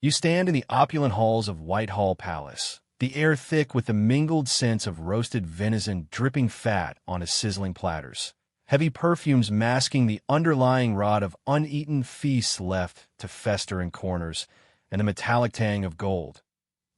You stand in the opulent halls of Whitehall Palace, the air thick with the mingled scents of roasted venison dripping fat on sizzling platters, heavy perfumes masking the underlying rot of uneaten feasts left to fester in corners, and the metallic tang of gold.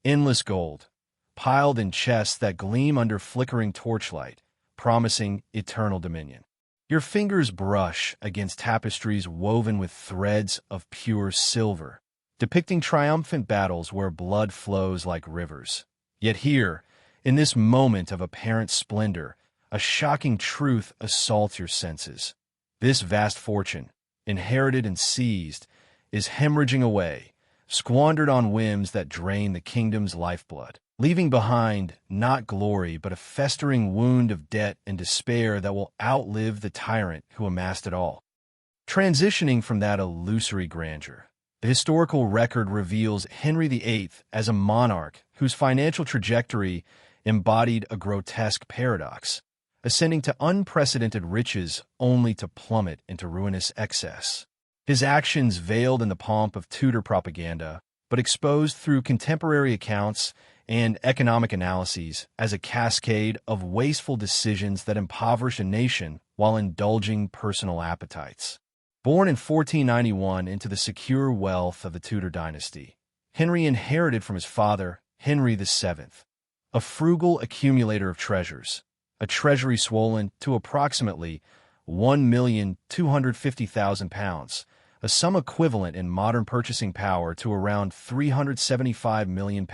Endless gold, piled in chests that gleam under flickering torchlight, promising eternal dominion. Your fingers brush against tapestries woven with threads of pure silver, depicting triumphant battles where blood flows like rivers. Yet here, in this moment of apparent splendor, a shocking truth assaults your senses. This vast fortune, inherited and seized, is hemorrhaging away, squandered on whims that drain the kingdom's lifeblood, leaving behind not glory but a festering wound of debt and despair that will outlive the tyrant who amassed it all. Transitioning from that illusory grandeur, the historical record reveals Henry VIII as a monarch whose financial trajectory embodied a grotesque paradox, ascending to unprecedented riches only to plummet into ruinous excess. His actions veiled in the pomp of Tudor propaganda, but exposed through contemporary accounts and economic analyses as a cascade of wasteful decisions that impoverished a nation while indulging personal appetites. Born in 1491 into the secure wealth of the Tudor dynasty, Henry inherited from his father, Henry VII, a frugal accumulator of treasures, a treasury swollen to approximately £1,250,000, a sum equivalent in modern purchasing power to around £375 million,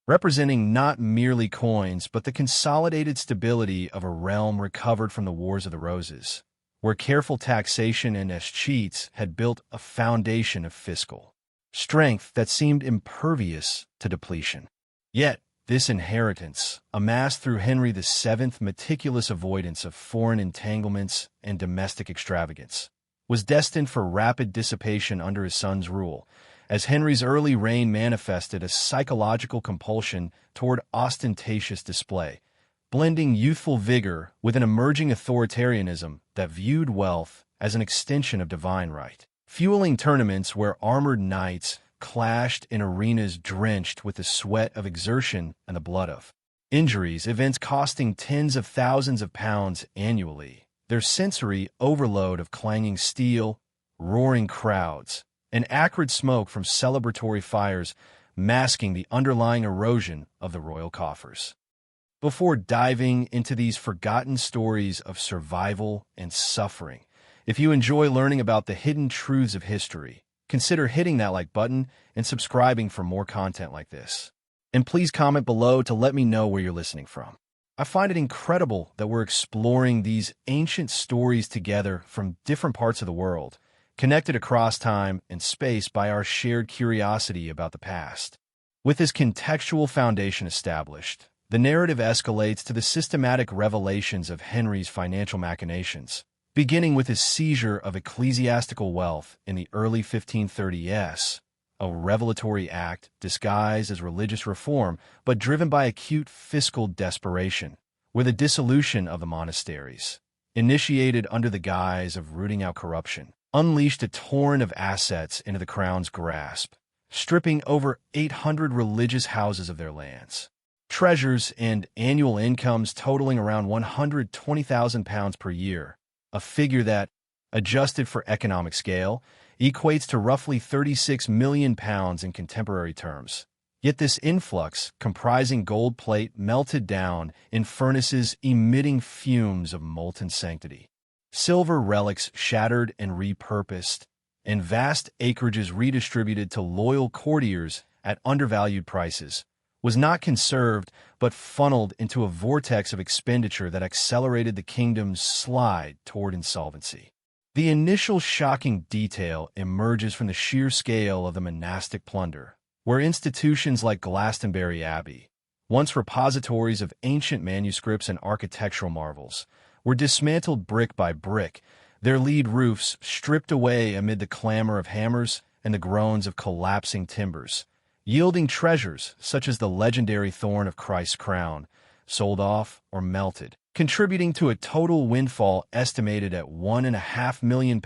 representing not merely coins but the consolidated stability of a realm recovered from the Wars of the Roses, where careful taxation and escheats had built a foundation of fiscal strength that seemed impervious to depletion. Yet, this inheritance, amassed through Henry VII's meticulous avoidance of foreign entanglements and domestic extravagance, was destined for rapid dissipation under his son's rule, as Henry's early reign manifested a psychological compulsion toward ostentatious display, blending youthful vigor with an emerging authoritarianism that viewed wealth as an extension of divine right, fueling tournaments where armored knights clashed in arenas drenched with the sweat of exertion and the blood of injuries, events costing tens of thousands of pounds annually, their sensory overload of clanging steel, roaring crowds, and acrid smoke from celebratory fires masking the underlying erosion of the royal coffers. Before diving into these forgotten stories of survival and suffering, if you enjoy learning about the hidden truths of history, consider hitting that like button and subscribing for more content like this. And please comment below to let me know where you're listening from. I find it incredible that we're exploring these ancient stories together from different parts of the world, connected across time and space by our shared curiosity about the past. With this contextual foundation established, the narrative escalates to the systematic revelations of Henry's financial machinations, beginning with his seizure of ecclesiastical wealth in the early 1530s, a revelatory act disguised as religious reform but driven by acute fiscal desperation, where the dissolution of the monasteries, initiated under the guise of rooting out corruption, unleashed a torrent of assets into the crown's grasp, stripping over 800 religious houses of their lands, treasures, and annual incomes totaling around £120,000 per year, a figure that, adjusted for economic scale, equates to roughly £36 million in contemporary terms. Yet this influx, comprising gold plate melted down in furnaces emitting fumes of molten sanctity, silver relics shattered and repurposed, and vast acreages redistributed to loyal courtiers at undervalued prices, was not conserved but funneled into a vortex of expenditure that accelerated the kingdom's slide toward insolvency. The initial shocking detail emerges from the sheer scale of the monastic plunder, where institutions like Glastonbury Abbey, once repositories of ancient manuscripts and architectural marvels, were dismantled brick by brick, their lead roofs stripped away amid the clamor of hammers and the groans of collapsing timbers, yielding treasures such as the legendary thorn of Christ's crown, sold off or melted, contributing to a total windfall estimated at £1.5 million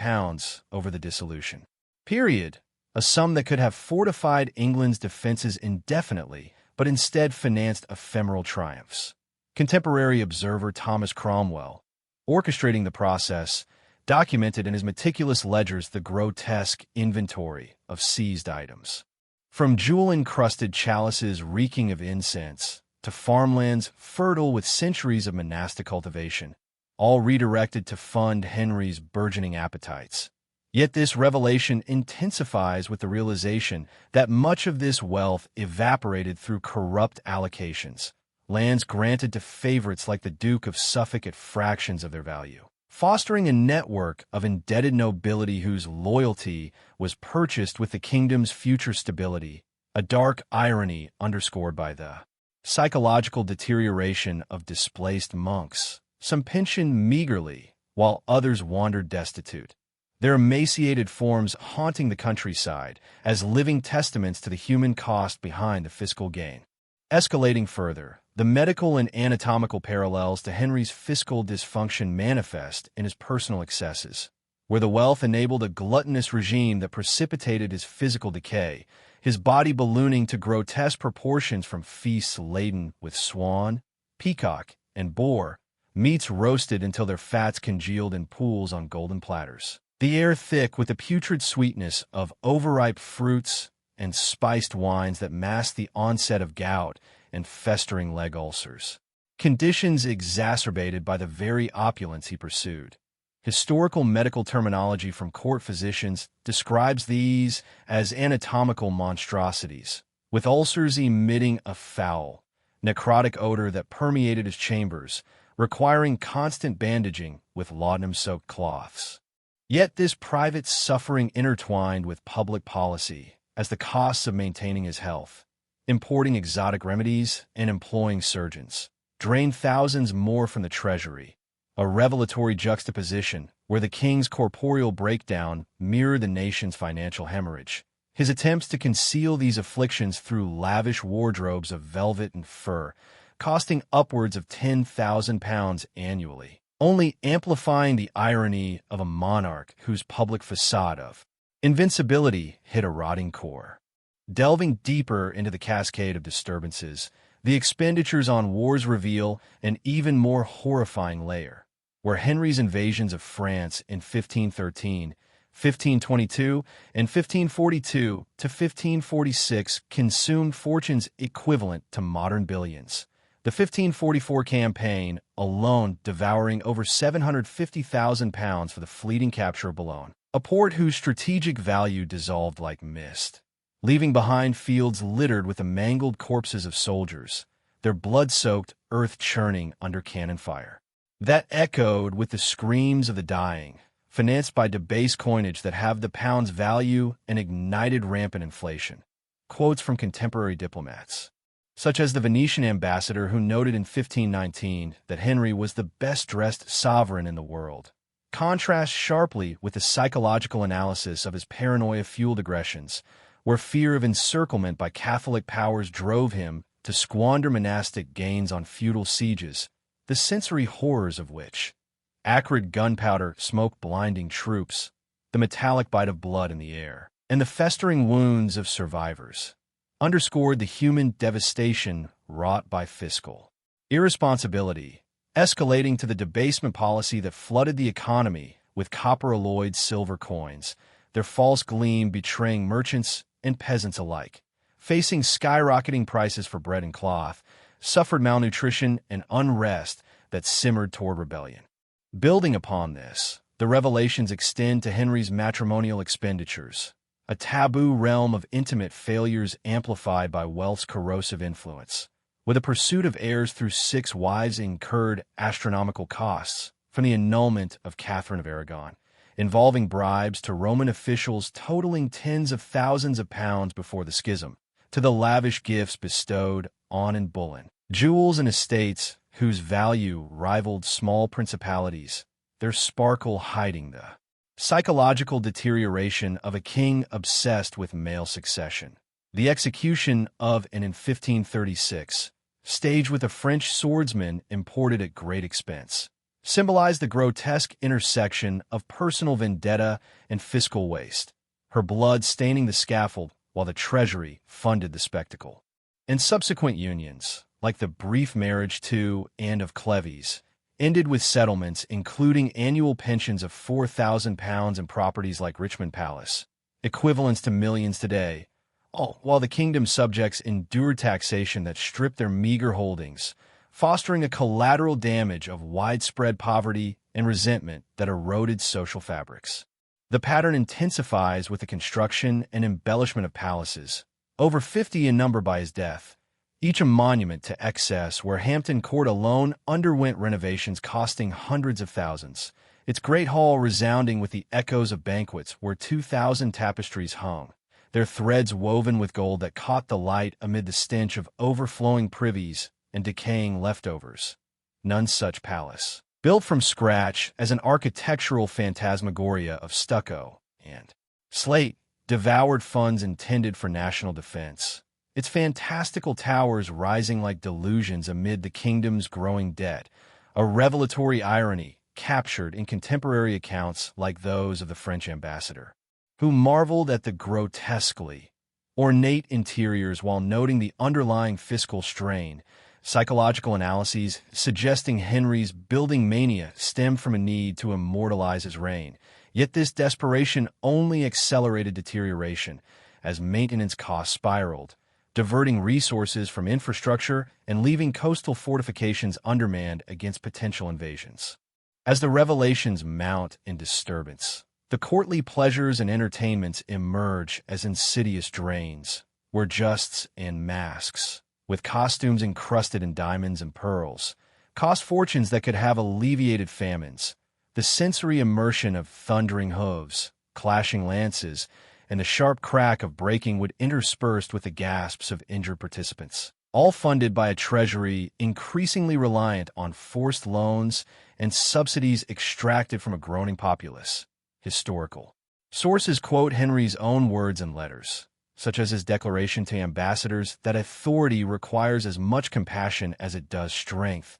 over the dissolution period, a sum that could have fortified England's defenses indefinitely, but instead financed ephemeral triumphs. Contemporary observer Thomas Cromwell, orchestrating the process, documented in his meticulous ledgers the grotesque inventory of seized items. From jewel-encrusted chalices reeking of incense to farmlands fertile with centuries of monastic cultivation, all redirected to fund Henry's burgeoning appetites. Yet this revelation intensifies with the realization that much of this wealth evaporated through corrupt allocations, lands granted to favorites like the Duke of Suffolk at fractions of their value, fostering a network of indebted nobility whose loyalty was purchased with the kingdom's future stability, a dark irony underscored by the psychological deterioration of displaced monks. Some pensioned meagerly, while others wandered destitute, their emaciated forms haunting the countryside as living testaments to the human cost behind the fiscal gain. Escalating further, the medical and anatomical parallels to Henry's fiscal dysfunction manifest in his personal excesses, where the wealth enabled a gluttonous regime that precipitated his physical decay, his body ballooning to grotesque proportions from feasts laden with swan, peacock, and boar, meats roasted until their fats congealed in pools on golden platters, the air thick with the putrid sweetness of overripe fruits and spiced wines that masked the onset of gout and festering leg ulcers. Conditions exacerbated by the very opulence he pursued. Historical medical terminology from court physicians describes these as anatomical monstrosities, with ulcers emitting a foul, necrotic odor that permeated his chambers, requiring constant bandaging with laudanum-soaked cloths. Yet this private suffering intertwined with public policy as the costs of maintaining his health, importing exotic remedies, and employing surgeons, drained thousands more from the treasury, a revelatory juxtaposition where the king's corporeal breakdown mirrored the nation's financial hemorrhage. His attempts to conceal these afflictions through lavish wardrobes of velvet and fur, costing upwards of £10,000 annually, only amplifying the irony of a monarch whose public facade of invincibility hit a rotting core. Delving deeper into the cascade of disturbances, the expenditures on wars reveal an even more horrifying layer, where Henry's invasions of France in 1513, 1522, and 1542 to 1546 consumed fortunes equivalent to modern billions. The 1544 campaign alone devouring over £750,000 for the fleeting capture of Boulogne, a port whose strategic value dissolved like mist, leaving behind fields littered with the mangled corpses of soldiers, their blood-soaked earth churning under cannon fire. That echoed with the screams of the dying, financed by debased coinage that halved the pound's value and ignited rampant inflation. Quotes from contemporary diplomats, such as the Venetian ambassador who noted in 1519 that Henry was the best-dressed sovereign in the world, contrast sharply with the psychological analysis of his paranoia-fueled aggressions, where fear of encirclement by Catholic powers drove him to squander monastic gains on feudal sieges, the sensory horrors of which, acrid gunpowder, smoke-blinding troops, the metallic bite of blood in the air, and the festering wounds of survivors, underscored the human devastation wrought by fiscal irresponsibility, escalating to the debasement policy that flooded the economy with copper-alloyed silver coins, their false gleam betraying merchants and peasants alike, facing skyrocketing prices for bread and cloth, suffered malnutrition and unrest that simmered toward rebellion. Building upon this, the revelations extend to Henry's matrimonial expenditures, a taboo realm of intimate failures amplified by wealth's corrosive influence. With a pursuit of heirs through 6 wives incurred astronomical costs, from the annulment of Catherine of Aragon, involving bribes to Roman officials totaling tens of thousands of pounds before the schism, to the lavish gifts bestowed on and Bullen, jewels and estates whose value rivaled small principalities, their sparkle hiding the psychological deterioration of a king obsessed with male succession. The execution of and in 1536, staged with a French swordsman imported at great expense, symbolized the grotesque intersection of personal vendetta and fiscal waste. her blood staining the scaffold while the treasury funded the spectacle. And subsequent unions, like the brief marriage to and of Cleves, ended with settlements including annual pensions of £4,000 in properties like Richmond Palace, equivalents to millions today, all while the kingdom's subjects endured taxation that stripped their meager holdings, fostering a collateral damage of widespread poverty and resentment that eroded social fabrics. The pattern intensifies with the construction and embellishment of palaces, over 50 in number by his death, each a monument to excess, where Hampton Court alone underwent renovations costing hundreds of thousands, its great hall resounding with the echoes of banquets where 2,000 tapestries hung, their threads woven with gold that caught the light amid the stench of overflowing privies and decaying leftovers. None such palace, built from scratch as an architectural phantasmagoria of stucco and slate, devoured funds intended for national defense, its fantastical towers rising like delusions amid the kingdom's growing debt, a revelatory irony captured in contemporary accounts like those of the French ambassador, who marveled at the grotesquely ornate interiors while noting the underlying fiscal strain. Psychological analyses suggesting Henry's building mania stemmed from a need to immortalize his reign, yet this desperation only accelerated deterioration as maintenance costs spiraled, diverting resources from infrastructure and leaving coastal fortifications undermanned against potential invasions. As the revelations mount in disturbance, the courtly pleasures and entertainments emerge as insidious drains, where justs and masks, with costumes encrusted in diamonds and pearls, cost fortunes that could have alleviated famines. The sensory immersion of thundering hooves, clashing lances, and the sharp crack of breaking wood interspersed with the gasps of injured participants, all funded by a treasury increasingly reliant on forced loans and subsidies extracted from a groaning populace. Historical sources quote Henry's own words and letters, such as his declaration to ambassadors that authority requires as much compassion as it does strength,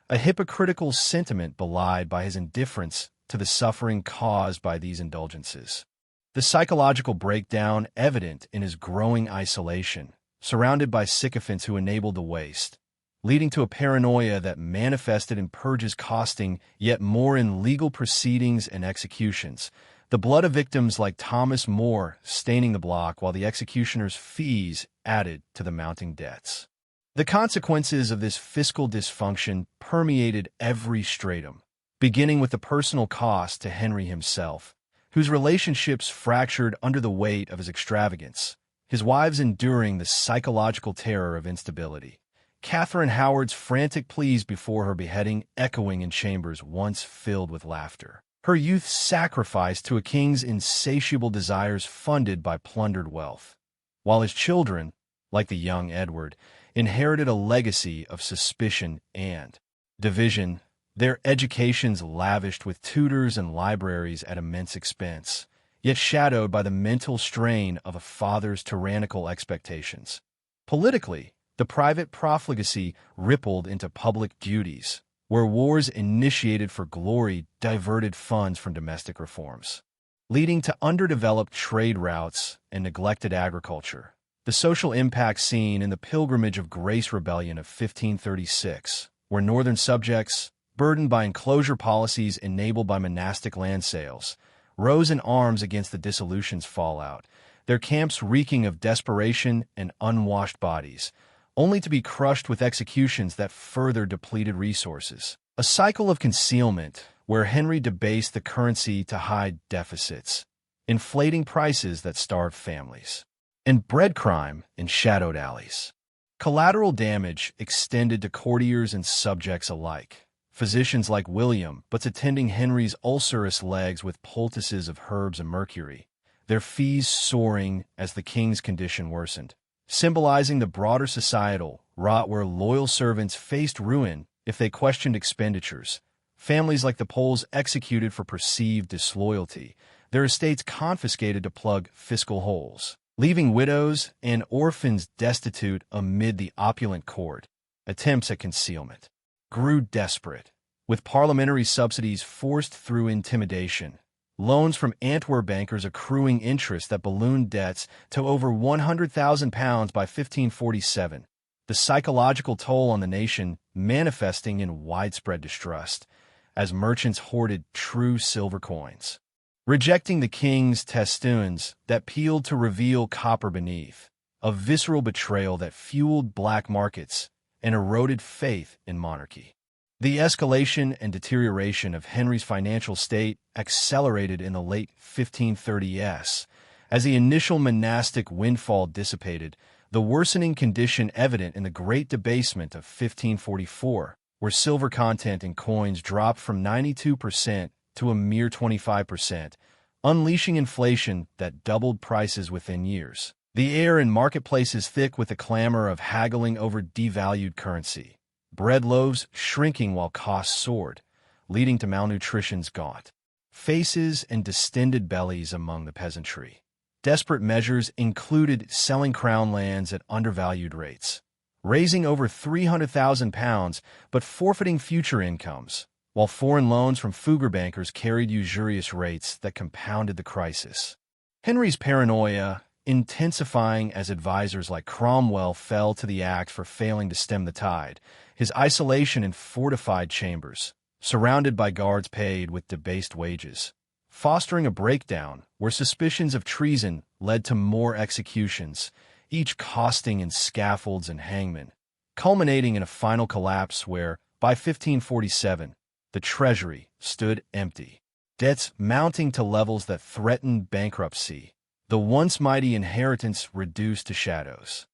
a hypocritical sentiment belied by his indifference to the suffering caused by these indulgences. The psychological breakdown evident in his growing isolation, surrounded by sycophants who enabled the waste, leading to a paranoia that manifested in purges costing yet more in legal proceedings and executions, the blood of victims like Thomas More staining the block while the executioner's fees added to the mounting debts. The consequences of this fiscal dysfunction permeated every stratum, beginning with the personal cost to Henry himself, whose relationships fractured under the weight of his extravagance, his wives enduring the psychological terror of instability, Catherine Howard's frantic pleas before her beheading echoing in chambers once filled with laughter, her youth sacrificed to a king's insatiable desires funded by plundered wealth, while his children, like the young Edward, inherited a legacy of suspicion and division, their educations lavished with tutors and libraries at immense expense, yet shadowed by the mental strain of a father's tyrannical expectations. Politically, the private profligacy rippled into public duties, where wars initiated for glory diverted funds from domestic reforms, leading to underdeveloped trade routes and neglected agriculture. The social impact seen in the Pilgrimage of Grace Rebellion of 1536, where northern subjects, burdened by enclosure policies enabled by monastic land sales, rose in arms against the dissolution's fallout, their camps reeking of desperation and unwashed bodies, only to be crushed with executions that further depleted resources. A cycle of concealment where Henry debased the currency to hide deficits, inflating prices that starved families, and bread crime in shadowed alleys. Collateral damage extended to courtiers and subjects alike. Physicians like William, but attending Henry's ulcerous legs with poultices of herbs and mercury, their fees soaring as the king's condition worsened, symbolizing the broader societal rot where loyal servants faced ruin if they questioned expenditures, families like the Poles executed for perceived disloyalty, their estates confiscated to plug fiscal holes, leaving widows and orphans destitute amid the opulent court. Attempts at concealment grew desperate, with parliamentary subsidies forced through intimidation, loans from Antwerp bankers accruing interest that ballooned debts to over £100,000 by 1547, the psychological toll on the nation manifesting in widespread distrust, as merchants hoarded true silver coins, rejecting the king's testoons that peeled to reveal copper beneath, a visceral betrayal that fueled black markets and eroded faith in monarchy. The escalation and deterioration of Henry's financial state accelerated in the late 1530s. As the initial monastic windfall dissipated, the worsening condition evident in the Great Debasement of 1544, where silver content in coins dropped from 92% to a mere 25%, unleashing inflation that doubled prices within years. The air in marketplaces thick with the clamor of haggling over devalued currency. Bread loaves shrinking while costs soared, leading to malnutrition's gaunt faces and distended bellies among the peasantry. Desperate measures included selling crown lands at undervalued rates, raising over £300,000 but forfeiting future incomes, while foreign loans from Fugger bankers carried usurious rates that compounded the crisis. Henry's paranoia intensifying as advisors like Cromwell fell to the act for failing to stem the tide, his isolation in fortified chambers, surrounded by guards paid with debased wages, fostering a breakdown where suspicions of treason led to more executions, each costing in scaffolds and hangmen, culminating in a final collapse where, by 1547, the treasury stood empty, debts mounting to levels that threatened bankruptcy, the once mighty inheritance reduced to shadows.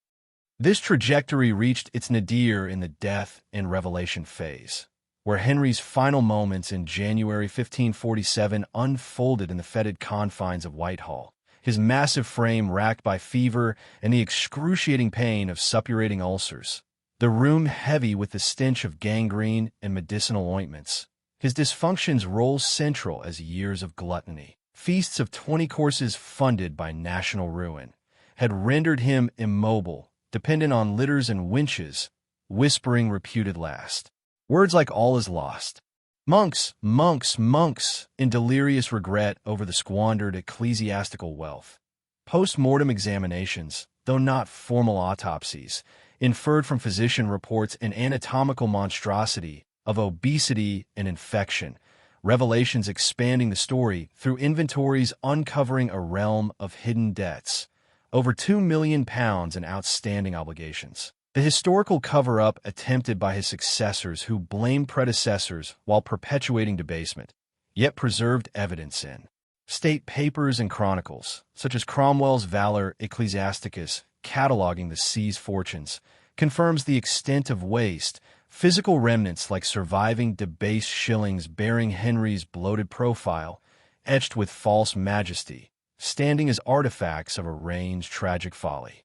This trajectory reached its nadir in the death and revelation phase, where Henry's final moments in January 1547 unfolded in the fetid confines of Whitehall, his massive frame racked by fever and the excruciating pain of suppurating ulcers, the room heavy with the stench of gangrene and medicinal ointments, his dysfunctions role central as years of gluttony, feasts of 20 courses funded by national ruin, had rendered him immobile, dependent on litters and winches, whispering reputed last words like all is lost. Monks, monks, monks, in delirious regret over the squandered ecclesiastical wealth. Post-mortem examinations, though not formal autopsies, inferred from physician reports an anatomical monstrosity of obesity and infection, revelations expanding the story through inventories uncovering a realm of hidden debts, over £2 million in outstanding obligations. The historical cover-up attempted by his successors who blamed predecessors while perpetuating debasement, yet preserved evidence in state papers and chronicles, such as Cromwell's Valor Ecclesiasticus, cataloging the seized fortunes, confirms the extent of waste, physical remnants like surviving debased shillings bearing Henry's bloated profile, etched with false majesty, standing as artifacts of a reign's tragic folly.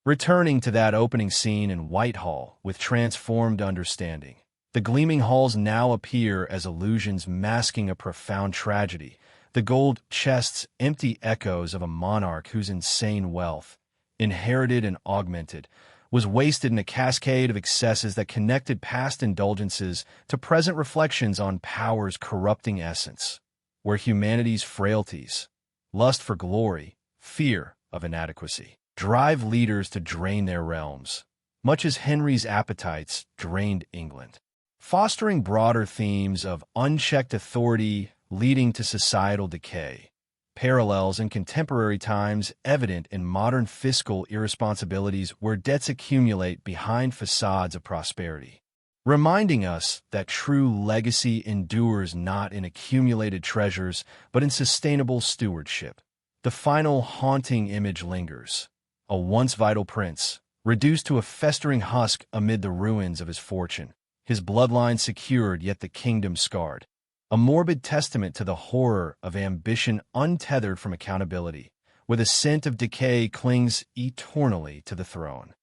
Returning to that opening scene in Whitehall with transformed understanding, the gleaming halls now appear as illusions masking a profound tragedy, the gold chests empty echoes of a monarch whose insane wealth, inherited and augmented, was wasted in a cascade of excesses that connected past indulgences to present reflections on power's corrupting essence, where humanity's frailties, lust for glory, fear of inadequacy, drive leaders to drain their realms, much as Henry's appetites drained England. Fostering broader themes of unchecked authority leading to societal decay, parallels in contemporary times evident in modern fiscal irresponsibilities where debts accumulate behind facades of prosperity, reminding us that true legacy endures not in accumulated treasures but in sustainable stewardship. The final haunting image lingers. A once vital prince, reduced to a festering husk amid the ruins of his fortune, his bloodline secured yet the kingdom scarred. A morbid testament to the horror of ambition untethered from accountability, where the scent of decay clings eternally to the throne.